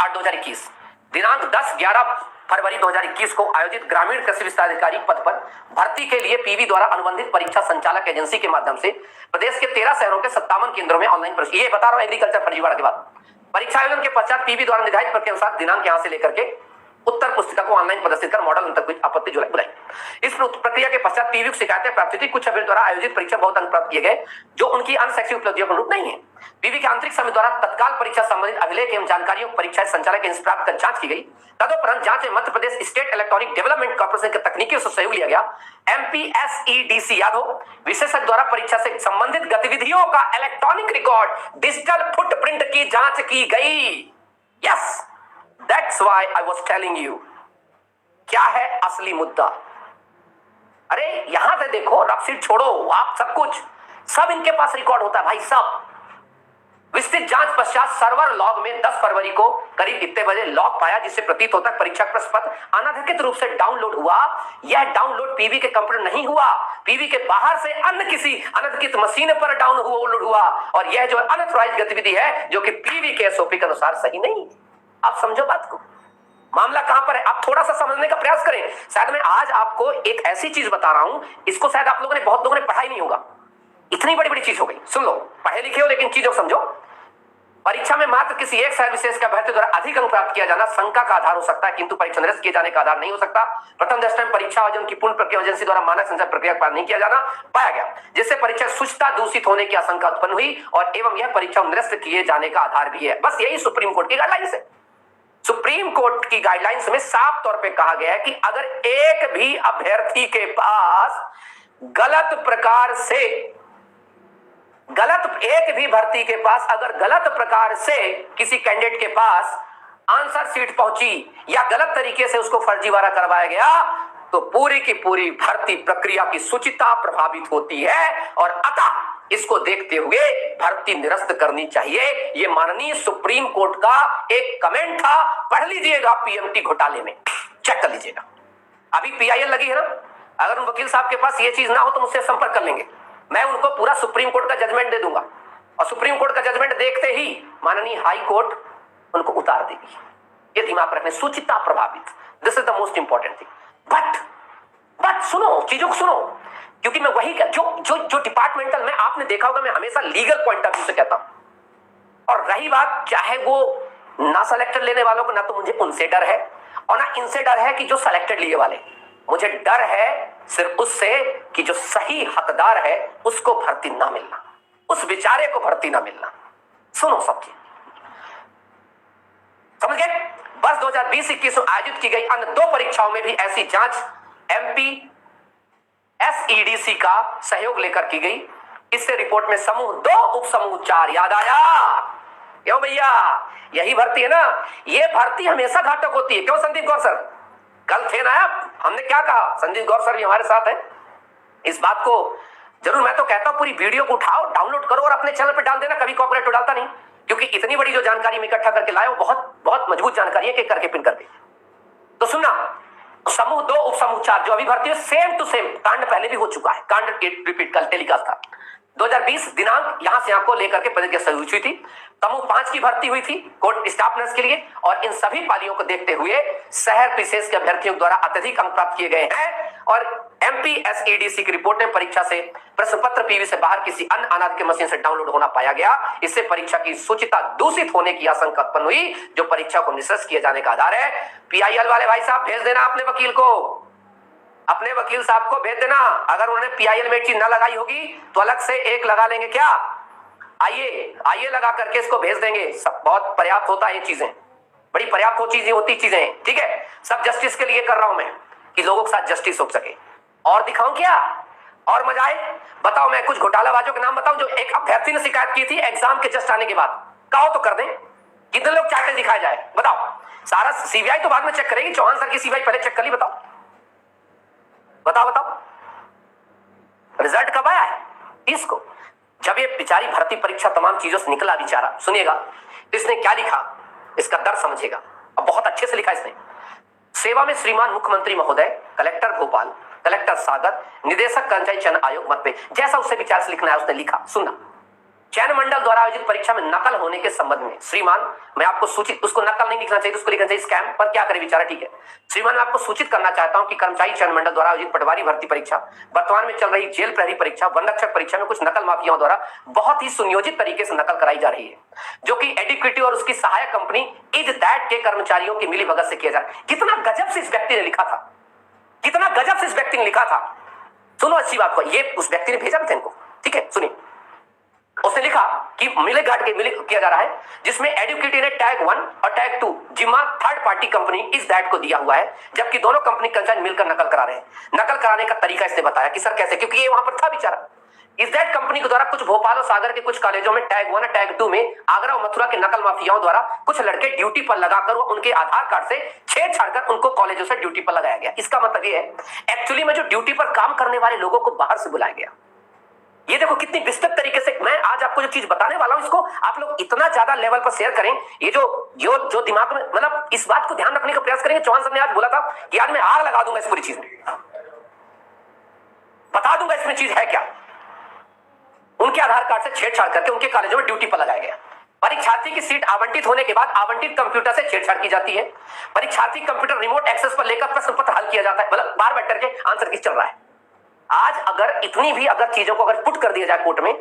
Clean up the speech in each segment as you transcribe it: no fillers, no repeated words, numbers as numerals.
8/2021 दिनांक 10-11 फरवरी 2021 को आयोजित ग्रामीण कृषि विस्ताराधिकारी पद पर भर्ती के लिए पीवी द्वारा अनुबंधित परीक्षा संचालक एजेंसी के माध्यम से प्रदेश के 13 शहरों के 57 केंद्रों में ऑनलाइन परीक्षा, ये बता रहा हूं एग्रीकल्चर फर्जीवाड़ा के बाद, परीक्षा आयोजन के पश्चात पीवी द्वारा निर्धारित प्रक्रिया के अनुसार दिनांक यहां से लेकर के उत्तर पुस्तिका को ऑनलाइन प्रदर्शित कर मॉडल तक कुछ आपत्ति बुलाई। इस प्रक्रिया के पश्चात पीवी की शिकायतें प्राप्त हुई। कुछ अभ्यर्थियों द्वारा आयोजित परीक्षा बहुत अंक प्राप्त किए गए जो उनकी अन्य शैक्षिक उपलब्धियों के अनुरूप नहीं है। पीवी के आंतरिक समिति द्वारा तत्काल परीक्षा संबंधित अभिलेख एवं जानकारियों परीक्षा संचालक एजेंसी प्राप्त कर जांच की गई। तदुपरांत जांच में Madhya Pradesh state electronic development corporation के तकनीकी से सहयोग लिया गया। MPSEDC याद हो, विशेषज्ञ द्वारा परीक्षा से संबंधित गतिविधियों का इलेक्ट्रॉनिक रिकॉर्ड डिजिटल फुटप्रिंट की जांच की गई। Yes, that's why I was telling you. क्या है असली मुद्दा? अरे यहां से देखो, रफसीट छोड़ो, आप सब कुछ सब इनके पास रिकॉर्ड होता है भाई सब। विस्तृत जांच पश्चात सर्वर लॉग में 10 फरवरी को करीब इतने बजे लॉग पाया जिससे प्रतीत होता है परीक्षा प्रश्न पत्र अनाधिकृत रूप से डाउनलोड हुआ। यह डाउनलोड पीवी के कंप्यूटर नहीं हुआ, पीवी के बाहर से अन्य किसी अनधिकृत मशीन पर डाउनलोड हुआ और यह जो अनऑथराइज्ड गतिविधि है जो कि पीवी के एसओपी के अनुसार सही नहीं। आप समझो बात को, मामला कहां पर है? आप थोड़ा सा समझने का प्रयास करें। शायद मैं आज आपको एक ऐसी चीज बता रहा हूं, इसको शायद आप लोगों ने बहुत लोगों ने पढ़ा ही नहीं होगा। इतनी बड़ी बड़ी चीज हो गई। सुन लो, पढ़े लिखे हो लेकिन चीजों को समझो। परीक्षा में मात्र किसी एक शहर विशेष का अभ्यर्थी द्वारा अधिक अंक प्राप्त किया जाना शंका का आधार हो सकता है, किंतु परीक्षा निरस्त किए जाने का आधार नहीं हो सकता। प्रथम दृष्टया में परीक्षा आयोजन की पूर्ण प्रक्रिया एजेंसी द्वारा मानक संचालन प्रक्रिया का पालन नहीं किया जाना पाया गया, जिससे परीक्षा शुचिता दूषित होने की आशंका उत्पन्न हुई और एवं यह परीक्षा निरस्त किए जाने का आधार भी है। बस यही सुप्रीम कोर्ट की गाइडलाइंस है। सुप्रीम कोर्ट की गाइडलाइंस में साफ तौर पे कहा गया है कि अगर एक भी अभ्यर्थी के पास एक भी भर्ती के पास अगर गलत प्रकार से किसी कैंडिडेट के पास आंसर शीट पहुंची या गलत तरीके से उसको फर्जीवाड़ा करवाया गया तो पूरी की पूरी भर्ती प्रक्रिया की शुचिता प्रभावित होती है और अतः इसको देखते हुए भर्ती निरस्त करनी चाहिए। यह माननीय सुप्रीम कोर्ट का एक कमेंट था, पढ़ लीजिएगा, पीएमटी घोटाले में चेक कर लीजिएगा। अभी पीआईएल लगी है ना, अगर उन वकील साहब के पास ये चीज ना हो तो मुझसे संपर्क कर लेंगे, मैं उनको पूरा सुप्रीम कोर्ट का जजमेंट दे दूंगा और सुप्रीम कोर्ट का जजमेंट देखते ही माननीय हाई कोर्ट उनको उतार देगी। ये दिमाग रखने, सूचिता प्रभावित, this is the most important thing. But सुनो, चीजों को सुनो, क्योंकि मैं वही जो डिपार्टमेंटल में आपने देखा होगा, मैं हमेशा लीगल पॉइंट ऑफ व्यू से कहता हूं। और रही बात, चाहे वो ना सेलेक्टेड लेने वालों को, ना तो मुझे उनसे डर है और ना इनसे डर है कि जो सेलेक्टेड लिए वाले, मुझे डर है सिर्फ उससे कि जो सही हकदार है उसको भर्ती ना मिलना, उस बेचारे को भर्ती ना मिलना। सुनो सब चीज समझ गए? बस 2020-21 में आयोजित की गई अन्य 2 परीक्षाओं में भी ऐसी जांच MPSEDC का सहयोग लेकर की गई। इससे रिपोर्ट में समूह 2 उप समूह 4 याद आया क्यों भैया? यही भर्ती है ना, ये भर्ती हमेशा घातक होती है। क्यों संदीप गौर सर? कल थे ना आप, हमने क्या कहा? संदीप गौर सर भी हमारे साथ है। इस बात को जरूर, मैं तो कहता हूं पूरी वीडियो को उठाओ, डाउनलोड करो और अपने चैनल पे डाल देना। कभी कॉपीराइट तो डालता नहीं, क्योंकि इतनी बड़ी जो जानकारी मैं इकट्ठा करके लाया हूं बहुत बहुत मजबूत जानकारी है, कि करके पिन करके। तो सुनना, समूह 2 उप समूह 4 जो अभी भर्ती है, सेम टू सेम कांड पहले भी हो चुका है, कांड रिपीट कल टेलीकास्ट था 2020 दिनांक यहां से आपको लेकर के प्रदेश की हुई थी। समूह 5 की भर्ती हुई थी कोर्ट स्टाफ नर्स के लिए और इन सभी पालियों को देखते हुए शहर विशेष के अभ्यर्थियों द्वारा अत्यधिक अंक प्राप्त किए गए हैं और MPSEDC की रिपोर्ट में परीक्षा से प्रश्न पत्र पीवी से बाहर किसी अन्य अनाधिकृत मशीन से डाउनलोड होना पाया गया। इससे परीक्षा की शुचिता दूषित होने की आशंका उत्पन्न हुई, जो परीक्षा को निरस्त किए जाने का आधार है। PIL वाले भाई साहब भेज देना अपने वकील को, अपने वकील साहब को भेज देना। अगर उन्होंने PIL में चीज न लगाई होगी तो अलग से एक लगा लेंगे। क्या आइए लगा करके इसको भेज देंगे। सब बहुत पर्याप्त होता है, ये चीजें बड़ी पर्याप्त हो चीजें होती चीजें, ठीक है। सब जस्टिस के लिए कर रहा हूं मैं, कि लोगों के साथ जस्टिस हो सके। और दिखाऊं क्या? और मजा आए? बताओ, मैं कुछ घोटालाबाजों के नाम बताऊं जो एक अभ्यर्थी ने शिकायत की थी एग्जाम के जस्ट आने के बाद। कहो तो कर दें, कितने लोग चाहते दिखाया जाए? बताओ। सारा सीबीआई तो बाद में चेक करेगी, चौहान सर की सीबीआई पहले चेक कर ली। बताओ बताओ बताओ, रिजल्ट कब आया है? इसको जब ये बेचारी भर्ती परीक्षा तमाम चीजों से निकला बेचारा, सुनिएगा इसने क्या लिखा, इसका दर्द समझिएगा। अब बहुत अच्छे से लिखा इसने। सेवा में श्रीमान मुख्यमंत्री महोदय, कलेक्टर भोपाल, कलेक्टर सागर, निदेशक कर्मचारी चयन आयोग मत पे, जैसा उससे विचार से लिखना है उसने लिखा। सुनना, चयन मंडल द्वारा आयोजित परीक्षा में नकल होने के संबंध में श्रीमान, मैं आपको सूचित, उसको नकल नहीं लिखना चाहिए, उसको लिखना चाहिए स्कैम, पर क्या करे बेचारा, ठीक है। श्रीमान, मैं आपको सूचित करना चाहता हूं कि कर्मचारी चयन मंडल द्वारा आयोजित पटवारी भर्ती परीक्षा, वर्तमान में चल रही जेल प्रहरी परीक्षा, वन रक्षक परीक्षा में कुछ नकल माफियाओं द्वारा बहुत ही सुनियोजित तरीके से नकल कराई जा रही है, जो कि एडिक्विटी और उसकी सहायक कंपनी इज दैट के कर्मचारियों की मिलीभगत से किया जा रहा है। कितना गजब से इस व्यक्ति ने लिखा था, कितना गजब से इस व्यक्ति ने लिखा था। सुनो अच्छी बात को, ये उस व्यक्ति ने भेजा था इनको, ठीक है, सुनिए। उसने लिखा कि मिलीघाट के मिली किया जा रहा है, जिसमें एडुकेटी ने टैग 1 और टैग 2 जिम्मा थर्ड पार्टी कंपनी इस दैट को दिया हुआ है, जबकि दोनों कंपनी कर्मचारी मिलकर नकल करा रहे हैं। नकल कराने का तरीका इसने बताया कि सर कैसे, क्योंकि ये वहां पर था बेचारा। इस दैट कंपनी के द्वारा कुछ भोपाल और सागर के कुछ कॉलेजों में टैग 1 और टैग 2 में आगरा और मथुरा के नकल माफियाओं द्वारा कुछ लड़के ड्यूटी पर लगाकर उनके आधार कार्ड से छेड़छाड़ कर उनको कॉलेजों से ड्यूटी पर लगाया गया। इसका मतलब ये है एक्चुअली में जो ड्यूटी पर काम करने वाले लोगों को बाहर से बुलाया गया। ये देखो कितनी विस्तृत तरीके से मैं आज आपको जो चीज बताने वाला हूं, इसको आप लोग इतना ज्यादा लेवल पर शेयर करें। ये जो दिमाग में, मतलब इस बात को ध्यान रखने का प्रयास करेंगे। चौहान साहब ने आज बोला था कि आज मैं आग लगा दूंगा इस पूरी चीज में, बता दूंगा इसमें चीज है क्या। उनके आधार कार्ड से छेड़छाड़ करके उनके कॉलेजों में ड्यूटी पर लगाया गया। परीक्षार्थी की सीट आवंटित होने के बाद आवंटित कंप्यूटर से छेड़छाड़ की जाती है। परीक्षार्थी कंप्यूटर रिमोट एक्सेस पर लेकर प्रश्न पत्र हल किया जाता है, मतलब बार बैठ करके आंसर किस चल रहा है। आज अगर इतनी भी अगर चीजों को अगर पुट कर दिया जाए कोर्ट में,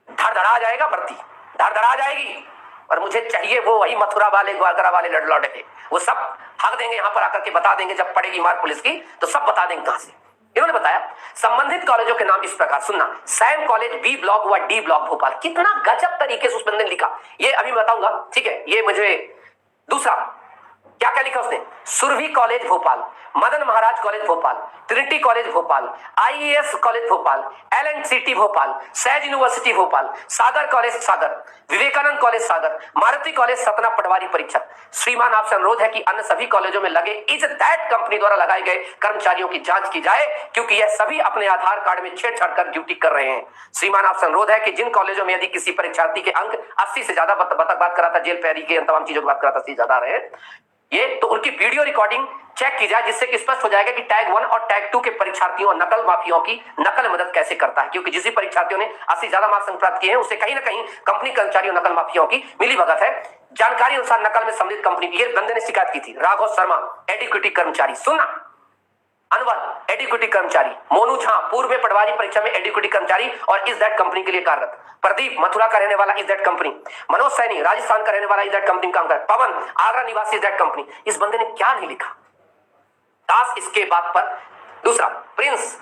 धड़धड़ा जाएगा भर्ती, धड़धड़ा जाएगी। और मुझे चाहिए वो वही मथुरा वाले ग्वालगरा वाले लड़लौटे थे, वो सब हक देंगे यहां पर आकर के बता देंगे, जब पड़ेगी मार पुलिस की तो सब बता देंगे कहां से। इन्होंने बताया संबंधित कॉलेजों के नाम इस प्रकार, सुनना, सैम कॉलेज बी ब्लॉक व डी ब्लॉक भोपाल। कितना गजब तरीके से उस बंदे ने लिखा, ये अभी बताऊंगा, ठीक है। ये मुझे दूसरा क्या क्या लिखा उसने, Surabhi college Bhopal, Madan Maharaj college Bhopal, trinity college Bhopal, IAS college Bhopal, LNCT Bhopal, Sahaj university Bhopal, Sagar college Sagar, Vivekanand college Sagar, Maruti college Satna patwari परीक्षा। श्रीमान आपसे अनुरोध है कि अन्य सभी कॉलेजों में लगे इज दैट कंपनी द्वारा लगाए गए कर्मचारियों की जांच की जाए, क्योंकि यह सभी अपने आधार कार्ड में छेड़छाड़ कर ड्यूटी कर रहे हैं। श्रीमान आपसे अनुरोध है कि जिन कॉलेजों में यदि किसी परीक्षार्थी के अंक 80 से ज्यादा बात करा था, जेल पैरी के तमाम चीजों की बात करा था, ज्यादा आ रहे हैं ये, तो उनकी वीडियो रिकॉर्डिंग चेक की जाए, जिससे कि स्पष्ट हो जाएगा कि टैग 1 और टैग 2 के परीक्षार्थियों और नकल माफियाओं की नकल मदद कैसे करता है। क्योंकि जिस परीक्षार्थियों ने 80 ज्यादा मार्क्स प्राप्त किए हैं, उससे कहीं ना कहीं कंपनी कर्मचारियों नकल माफियाओं की मिलीभगत है। जानकारी अनुसार नकल में सम्मिलित कंपनी की, ये बंदे ने शिकायत की थी। राघव शर्मा एडिक्विटी कर्मचारी, सुनना, अनवर एडिक्विटी कर्मचारी, मोनू झा पूर्व में पटवारी परीक्षा में एडिक्विटी कर्मचारी और इस दैट कंपनी के लिए कार्यरत, प्रदीप मथुरा का रहने वाला इस दैट कंपनी, मनोज सैनी राजस्थान का रहने वाला इस दैट कंपनी काम कर, पवन आगरा निवासी इस दैट कंपनी। इस बंदे ने क्या नहीं लिखा, दास इसके बाद पर दूसरा, प्रिंस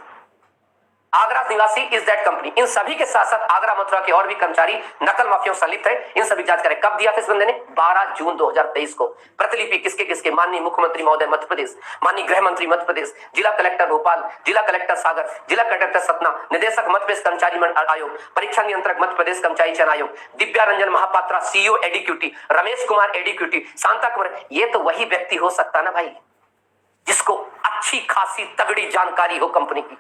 आगरा निवासी इस दैट कंपनी। इन सभी के साथ साथ आगरा मथुरा के और भी कर्मचारी नकल माफियाओं संलिप्त है, इन सभी जांच करें। कब दिया था इस बंदे ने, 12 जून 2023 को। प्रतिलिपि किसके किसके, माननीय मुख्यमंत्री महोदय मध्य प्रदेश, माननीय गृह मंत्री मध्य प्रदेश, जिला कलेक्टर भोपाल, जिला कलेक्टर सागर, जिला कलेक्टर सतना, निदेशक मध्य प्रदेश कर्मचारी आयोग, परीक्षा नियंत्रक मध्य प्रदेश कर्मचारी चयन आयोग, दिव्या रंजन महापात्रा सीईओ एडिक्विटी, रमेश कुमार एडिक्विटी, शांता कुमार। ये तो वही व्यक्ति हो सकता ना भाई, जिसको अच्छी खासी तगड़ी जानकारी हो कंपनी की।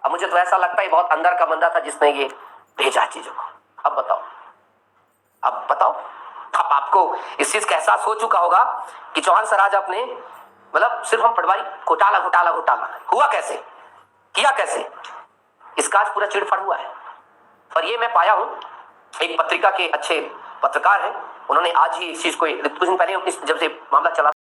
अब मुझे तो ऐसा लगता है बहुत अंदर का बंदा था जिसने ये भेजा चीजों को। अब बताओ, अब आपको इस चीज का एहसास हो चुका होगा कि चौहान सर आज अपने, मतलब सिर्फ हम पटवारी घोटाला हुआ कैसे, किया कैसे, इसका आज पूरा चिड़फड़ हुआ है। और ये मैं पाया हूं, एक पत्रिका के अच्छे पत्रकार हैं, उन्होंने आज ही इस चीज को कुछ दिन पहले जब से मामला चला